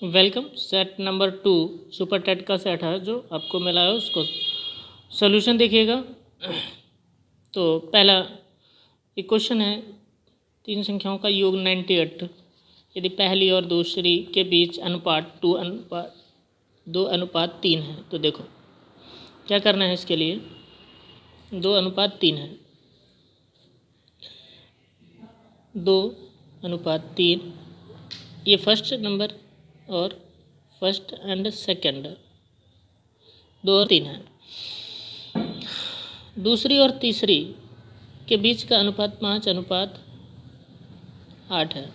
Welcome. Set number 2 super TET का set है जो आपको मिला है, उसको सोल्यूशन देखिएगा। तो पहला एक क्वेश्चन है, 3 संख्याओं का योग 98 यदि पहली और दूसरी के बीच अनुपात 2:3 है तो देखो क्या करना है। इसके लिए 2:3 है, 2:3 ये फर्स्ट नंबर और फर्स्ट एंड सेकंड 2 और 3 है। दूसरी और तीसरी के बीच का अनुपात 5:8 है।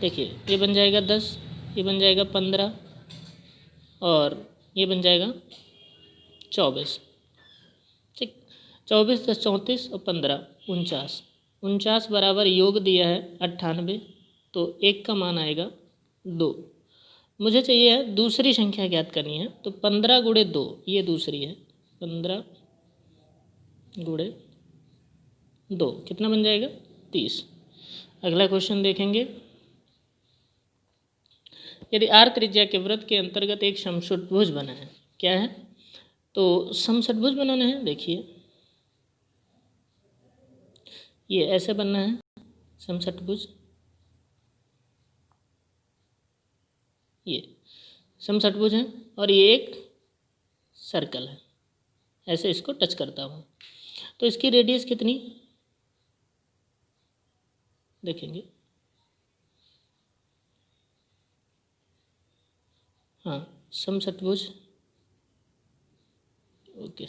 देखिए ये बन जाएगा 10, ये बन जाएगा 15 और ये बन जाएगा 24। ठीक, 24 + 34 और 15 49। 49 बराबर योग दिया है 98, तो 1 का मान आएगा 2। मुझे चाहिए है दूसरी संख्या ज्ञात करनी है, तो 15 × 2 ये दूसरी है। 15 × 2 कितना बन जाएगा 30। अगला क्वेश्चन देखेंगे। यदि आर त्रिज्या के वृत्त के अंतर्गत एक समषुट्भुज बना है, क्या है तो समषुट्भुज बनाना है। देखिए ये ऐसे बनना है समषुट्भुज, ये समषुट्भुज है और ये एक सर्कल है, ऐसे इसको टच करता हूँ। तो इसकी रेडियस कितनी देखेंगे। हाँ समषुट्भुज, ओके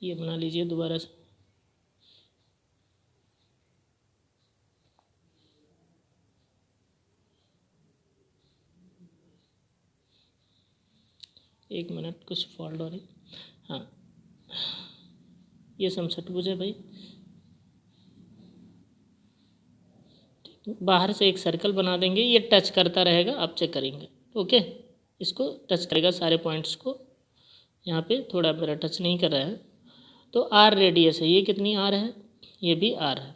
ये बना लीजिए दोबारा से। एक मिनट कुछ फॉल्ट हो रही। हाँ ये समषुट्भुज है भाई। बाहर से एक सर्कल बना देंगे, ये टच करता रहेगा, आप चेक करेंगे। ओके इसको टच करेगा सारे पॉइंट्स को। यहाँ पे थोड़ा मेरा टच नहीं कर रहा है। तो आर रेडियस है, ये कितनी आर है, ये भी आर है,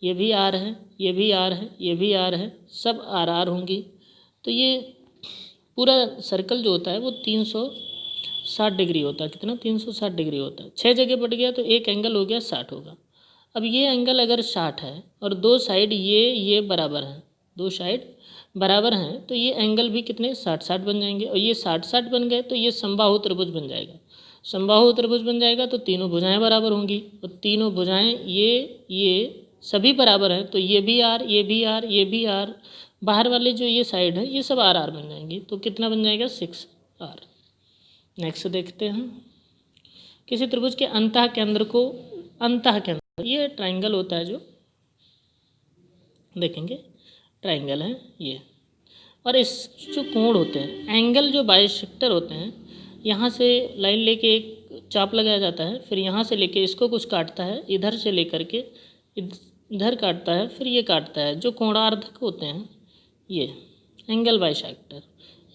ये भी आर है, ये भी आर है, ये भी आर है, सब आर आर होंगी। तो ये पूरा सर्कल जो होता है वो 360 डिग्री होता है। कितना 360 डिग्री होता है। 6 जगह बढ़ गया तो एक एंगल हो गया 60 होगा। अब ये एंगल अगर 60 है और दो साइड ये बराबर हैं, दो साइड बराबर हैं, तो ये एंगल भी कितने 60-60 बन जाएंगे। और ये 60-60 बन गए तो ये समबाहु त्रिभुज बन जाएगा। समबाहु त्रिभुज बन जाएगा तो तीनों भुजाएं बराबर होंगी, और तीनों भुजाएं ये सभी बराबर हैं, तो ये भी आर, ये भी आर, ये भी आर, बाहर वाले जो ये साइड है ये सब आर आर बन जाएंगी। तो कितना बन जाएगा 6R। नेक्स्ट देखते हैं। किसी त्रिभुज के अंतः केंद्र को, अंतः केंद्र ये ट्राइंगल होता है जो देखेंगे, ट्राइंगल है ये। और इस जो कोण होते हैं, एंगल जो बाइसेक्टर होते हैं, यहाँ से लाइन लेके एक चाप लगाया जाता है, फिर यहाँ से लेके इसको कुछ काटता है, इधर से लेकर के इधर काटता है, फिर ये काटता है। जो कोणार्धक होते हैं ये एंगल बाइसेक्टर,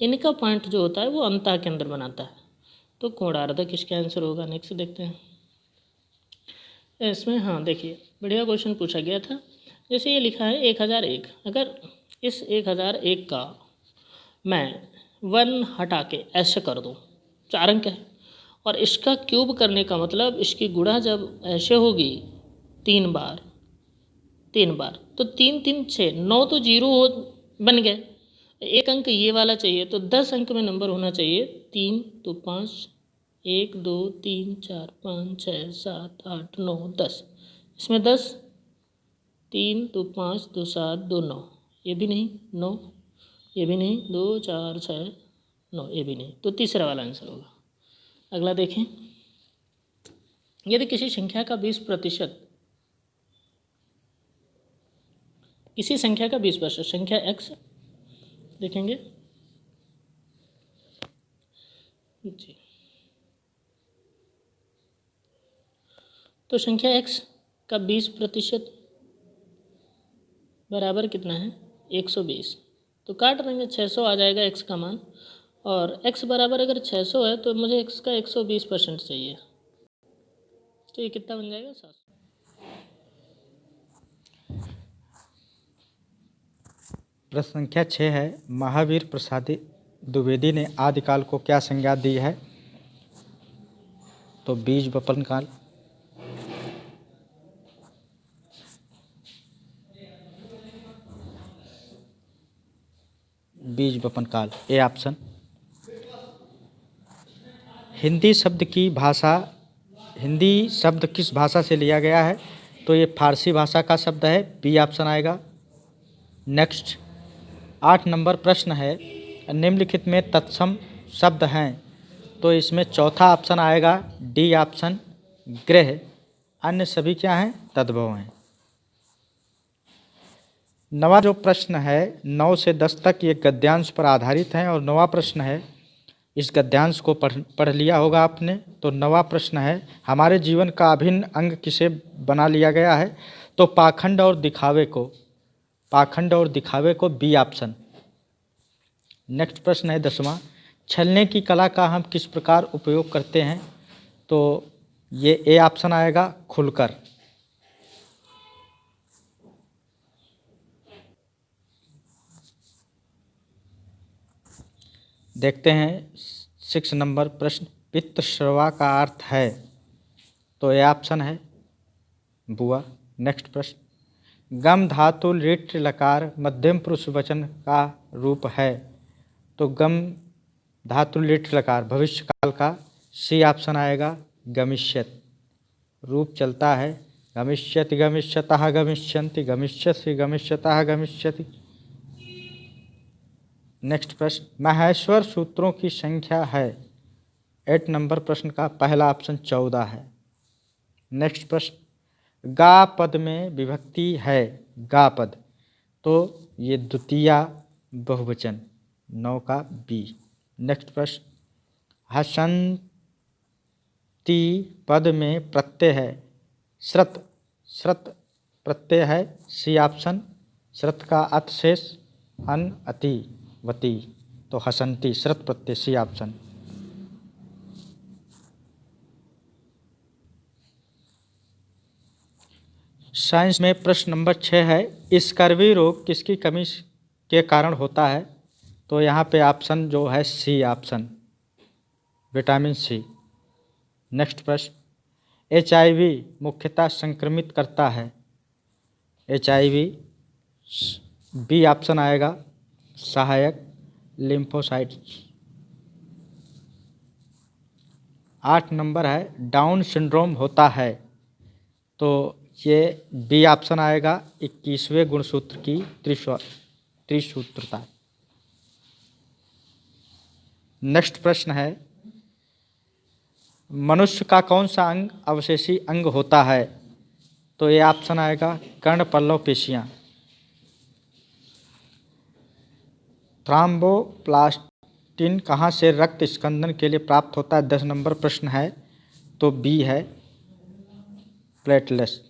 इनका पॉइंट जो होता है वो अंतः केंद्र बनाता है। तो कोणार्धक इसका आंसर होगा। नेक्स्ट देखते हैं इसमें। हाँ देखिए बढ़िया क्वेश्चन पूछा गया था। जैसे ये लिखा है 1001, अगर इस 1001 का मैं 1 हटा के ऐसे कर दूँ, 4 अंक है, और इसका क्यूब करने का मतलब इसकी गुणा जब ऐसे होगी 3 बार, 3 बार, तो 3 3 6 9 तो जीरो हो बन गए। एक अंक ये वाला चाहिए, तो 10 अंक में नंबर होना चाहिए। 3 तो 5, 1 2 3 4 5 6 7 8 9 10, इसमें 10, 3 तो 5 2 7 2 9, ये भी नहीं 9, ये भी नहीं 2 4 6 9, ये भी नहीं, तो तीसरा वाला आंसर होगा। अगला देखें। यदि किसी संख्या का 20%, किसी संख्या का 20%, संख्या x देखेंगे जी, तो संख्या x का 20% बराबर कितना है 120। तो काट देंगे 600 आ जाएगा x का मान, और x बराबर अगर 600 है तो मुझे x का 120% चाहिए, तो ये कितना बन जाएगा 700। प्रश्न संख्या 6 है, महावीर द्विवेदी ने आदिकाल को क्या संज्ञा दी है? तो बीज वपन काल। बीज वपन काल, ए ऑप्शन। हिंदी शब्द किस भाषा से लिया गया है? तो ये फारसी भाषा का शब्द है, बी ऑप्शन आएगा। नेक्स्ट 8 नंबर प्रश्न है, निम्नलिखित में तत्सम शब्द हैं, तो इसमें चौथा ऑप्शन आएगा, डी ऑप्शन, गृह। अन्य सभी क्या हैं? तद्भव हैं। 9वां जो प्रश्न है 9 से 10 तक ये गद्यांश पर आधारित हैं और 9वां प्रश्न है, इस गद्यांश को पढ़ लिया होगा आपने। तो 9वां प्रश्न है, हमारे जीवन का अभिन्न अंग किसे बना लिया गया है? तो पाखंड और दिखावे को, बी ऑप्शन। नेक्स्ट प्रश्न है 10वां, छलने की कला का हम किस प्रकार उपयोग करते हैं? तो ये ए ऑप्शन आएगा, खुलकर। देखते हैं 6 नंबर प्रश्न, पितृश्रवा का अर्थ है? तो ए ऑप्शन है, बुआ। नेक्स्ट प्रश्न, गम धातु लिट लकार मध्यम पुरुष वचन का रूप है? तो गम धातु लिट लकार भविष्य काल का, सी ऑप्शन आएगा, गमिष्यत। रूप चलता है, गमिष्यति गमिष्यतः गमिष्यन्ति गमिष्यसि गमिष्यतः गमिष्यति। नेक्स्ट प्रश्न, माहेश्वर सूत्रों की संख्या है? 8 नंबर प्रश्न का पहला ऑप्शन 14 है। नेक्स्ट प्रश्न, गा पद में विभक्ति है? गा पद, तो ये द्वितीया बहुवचन, 9 का बी। नेक्स्ट प्रश्न, हसंती पद में प्रत्यय है? श्रत प्रत्यय है, सी ऑप्शन। श्रत का अत शेष अन अति वती, तो हसंती श्रत प्रत्यय, सी ऑप्शन। साइंस में प्रश्न नंबर 6 है, स्कर्वी रोग किसकी कमी के कारण होता है? तो यहाँ पे ऑप्शन जो है, C option, vitamin C. Next प्रश्न, HIV मुख्यतः संक्रमित करता है? HIV, बी ऑप्शन आएगा, सहायक लिम्फोसाइट्स। 8 नंबर है, डाउन सिंड्रोम होता है? तो ये बी ऑप्शन आएगा, 21वें गुणसूत्र की त्रिसूत्रता। नेक्स्ट प्रश्न है, मनुष्य का कौन सा अंग अवशेषी अंग होता है? तो ये ऑप्शन आएगा, कर्णपल्लव पेशियां। थ्रोम्बोप्लास्टिन कहाँ से रक्त स्कंदन के लिए प्राप्त होता है? 10 नंबर प्रश्न है, तो बी है, प्लेटलेट्स।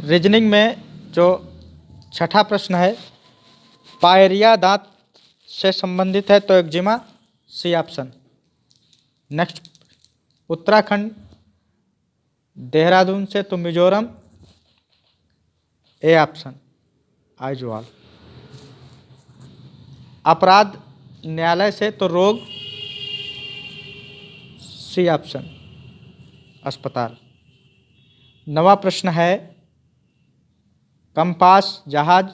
रीजनिंग में जो 6ठा प्रश्न है, पायरिया दांत से संबंधित है? तो eczema, C option. Next, Uttarakhand Dehradun से? तो मिजोरम, ए ऑप्शन, आइजवाल। अपराध न्यायालय से? तो रोग, सी ऑप्शन, अस्पताल। 9वां प्रश्न है, कंपास जहाज?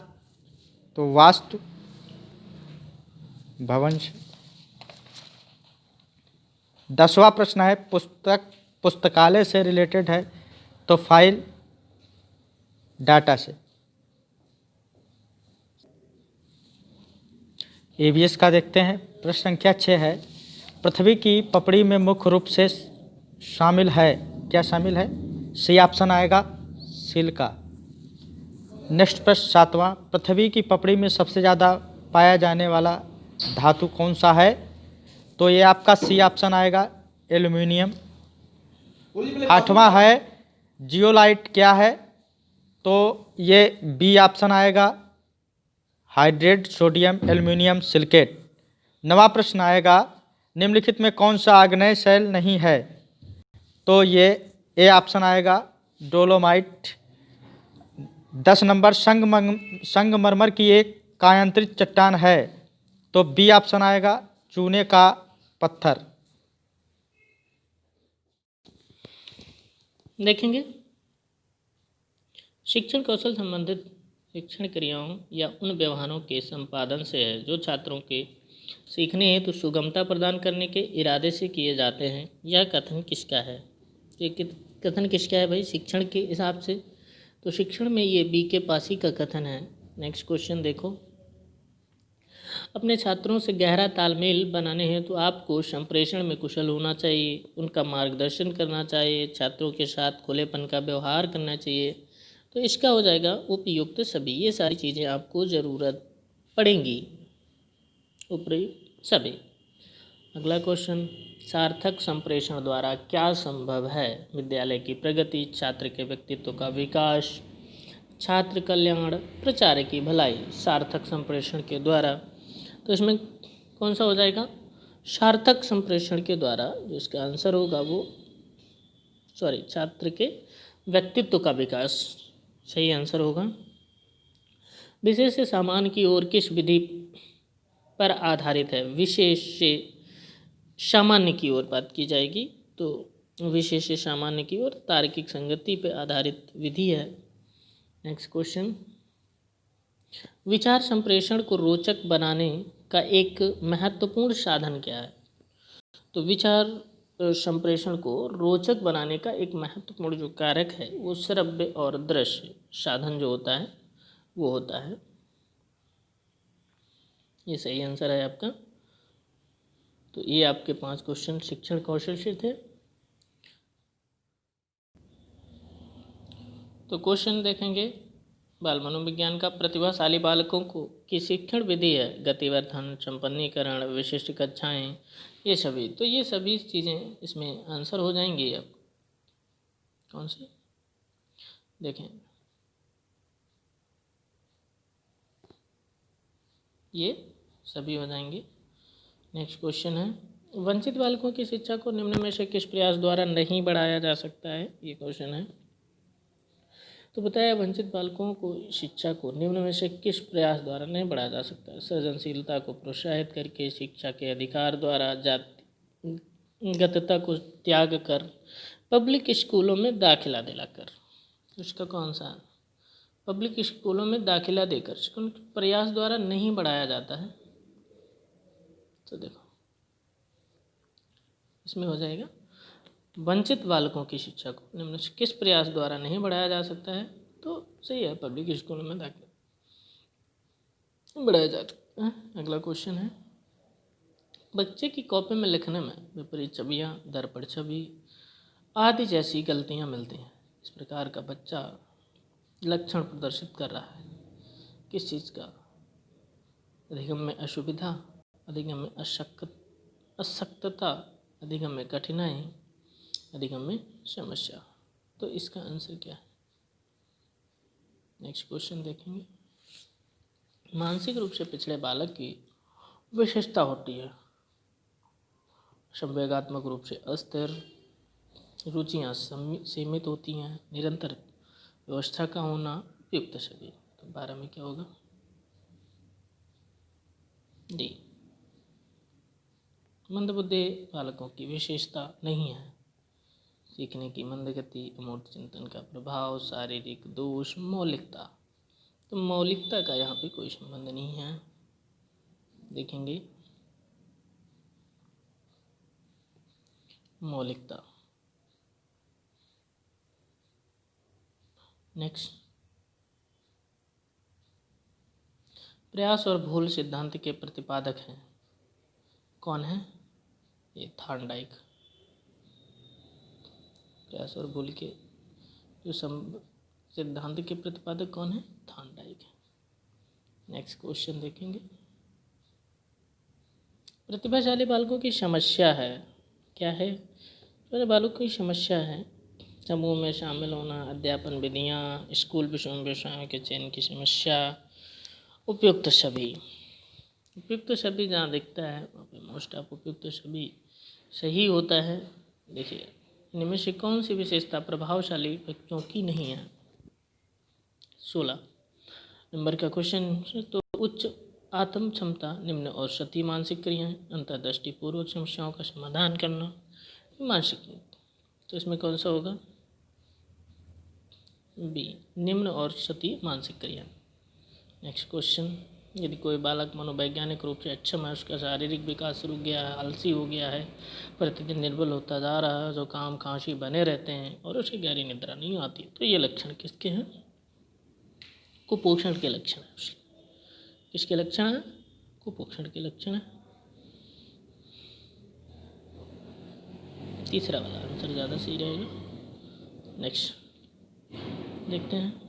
तो वास्तु, भवंश। 10वां प्रश्न है, पुस्तकालय से रिलेटेड है? तो फाइल, डाटा से। EVS का देखते हैं, प्रश्न संख्या 6 है, पृथ्वी की पपड़ी में मुख्य रूप से शामिल है? क्या शामिल है? सी ऑप्शन आएगा, सिलिका। नेक्स्ट प्रश्न 7वां, पृथ्वी की पपड़ी में सबसे ज़्यादा पाया जाने वाला धातु कौन सा है? तो ये आपका सी ऑप्शन आएगा, एल्युमिनियम। 8वां है, जियोलाइट क्या है? तो ये बी ऑप्शन आएगा, हाइड्रेट सोडियम एल्युमिनियम सिलिकेट। 9वां प्रश्न आएगा, निम्नलिखित में कौन सा आग्नेय शैल नहीं है? तो ये ए ऑप्शन आएगा, डोलोमाइट। 10 नंबर संगमरमर की एक कायांतरित चट्टान है, तो बी ऑप्शन आएगा चूने का पत्थर। देखेंगे शिक्षण कौशल संबंधित शिक्षण क्रियाओं या उन व्यवहारों के संपादन से है जो छात्रों के सीखने हेतु सुगमता प्रदान करने के इरादे से किए जाते हैं। यह कथन किसका है? ये कथन किसका है भाई शिक्षण के हिसाब से? तो शिक्षण में ये बी के पासी का कथन है। नेक्स्ट क्वेश्चन देखो, अपने छात्रों से गहरा तालमेल बनाने हेतु आपको संप्रेषण में कुशल होना चाहिए, उनका मार्गदर्शन करना चाहिए, छात्रों के साथ खुलेपन का व्यवहार करना चाहिए। तो इसका हो जाएगा उपयुक्त सभी। ये सारी चीज़ें आपको ज़रूरत पड़ेंगी, उपयुक्त सभी। अगला क्वेश्चन, सार्थक संप्रेषण द्वारा क्या संभव है? विद्यालय की प्रगति, छात्र के व्यक्तित्व का विकास, छात्र कल्याण, प्रचार की भलाई। सार्थक संप्रेषण के द्वारा, तो इसमें कौन सा हो जाएगा? सार्थक संप्रेषण के द्वारा जो इसका आंसर होगा वो छात्र के व्यक्तित्व का विकास सही आंसर होगा। विशेष से सामान्य की ओर किस विधि पर आधारित है? विशेष से सामान्य की ओर बात की जाएगी, तो विशेष से सामान्य की ओर तार्किक संगति पर आधारित विधि है। नेक्स्ट क्वेश्चन, विचार संप्रेषण को रोचक बनाने का एक महत्वपूर्ण साधन क्या है? तो विचार संप्रेषण को रोचक बनाने का एक महत्वपूर्ण जो कारक है वो श्रव्य और दृश्य साधन जो होता है वो होता है। ये सही आंसर है आपका। तो ये आपके 5 क्वेश्चन शिक्षण कौशल से थे। तो क्वेश्चन देखेंगे, बाल मनोविज्ञान का प्रतिभाशाली बालकों को की शिक्षण विधि है गतिवर्धन, संपन्नीकरण, विशिष्ट कक्षाएं, ये सभी। तो ये सभी चीज़ें इसमें आंसर हो जाएंगी। अब कौन सी देखें, ये सभी हो जाएंगे। नेक्स्ट क्वेश्चन है, वंचित बालकों की शिक्षा को निम्न में से किस प्रयास द्वारा नहीं बढ़ाया जा सकता है? ये क्वेश्चन है। तो बताया वंचित बालकों को शिक्षा को निम्न में से किस प्रयास द्वारा नहीं बढ़ाया जा सकता है? सृजनशीलता को प्रोत्साहित करके, शिक्षा के अधिकार द्वारा, जातिगतता को त्याग कर, पब्लिक स्कूलों में दाखिला दिलाकर। उसका कौन सा? पब्लिक स्कूलों में दाखिला देकर प्रयास द्वारा नहीं बढ़ाया जाता है। तो देखो इसमें हो जाएगा वंचित बालकों की शिक्षा को निम्न से किस प्रयास द्वारा नहीं बढ़ाया जा सकता है? तो सही है, पब्लिक स्कूलों में दाखिला बढ़ाया जा सकता है। अगला क्वेश्चन है, बच्चे की कॉपी में लिखने में विपरीत छवियाँ, दर्पण छवि आदि जैसी गलतियाँ मिलती हैं। इस प्रकार का बच्चा लक्षण प्रदर्शित कर रहा है किस चीज़ का? अधिगम में असुविधा, अधिगम में अशक्तता, अधिगम में कठिनाई, अधिगम में समस्या। तो इसका आंसर क्या है? नेक्स्ट क्वेश्चन देखेंगे, मानसिक रूप से पिछड़े बालक की विशेषता होती है संवेगात्मक रूप से अस्थिर, रुचियाँ सीमित होती हैं, निरंतर व्यवस्था का होना, उपयुक्त सभी। तो 12 में क्या होगा? डी। मंदबुद्धि बालकों की विशेषता नहीं है। सीखने की मंदगति, अमूर्त चिंतन का प्रभाव, शारीरिक दोष, मौलिकता। तो मौलिकता का यहाँ पे कोई संबंध नहीं है। देखेंगे मौलिकता। नेक्स्ट, प्रयास और भूल सिद्धांत के प्रतिपादक हैं कौन है? ये थॉर्नडाइक। प्रयास और भूल के जो सिद्धांत के प्रतिपादक कौन है? थॉर्नडाइक। नेक्स्ट क्वेश्चन देखेंगे, प्रतिभाशाली बालकों की समस्या है क्या है? तो बालकों की समस्या है समूह में शामिल होना, अध्यापन विधियाँ, स्कूल विषयों के चयन की समस्या, उपयुक्त सभी। उपयुक्त सभी जहाँ दिखता है वहाँ पे मोस्ट ऑफ उपयुक्त सभी सही होता है। देखिए इनमें से कौन सी विशेषता प्रभावशाली व्यक्तियों की नहीं है? 16 नंबर का क्वेश्चन। तो उच्च आत्म क्षमता, निम्न और सती मानसिक क्रियाएं, अंतर्दृष्टि पूर्वक समस्याओं का समाधान करना, मानसिक। तो इसमें कौन सा होगा? बी, निम्न और सती मानसिक क्रिया। Next question. यदि कोई बालक मनोवैज्ञानिक रूप से अक्षम है, उसका शारीरिक विकास रुक गया है, आलसी हो गया है, प्रतिदिन निर्बल होता जा रहा है, जो काम खांसी बने रहते हैं और उसे गहरी निद्रा नहीं आती, तो ये लक्षण किसके हैं? कुपोषण के लक्षण है। किसके लक्षण है? कुपोषण के लक्षण है। तीसरा वाला आंसर ज़्यादा सही रहेगा। नेक्स्ट देखते हैं।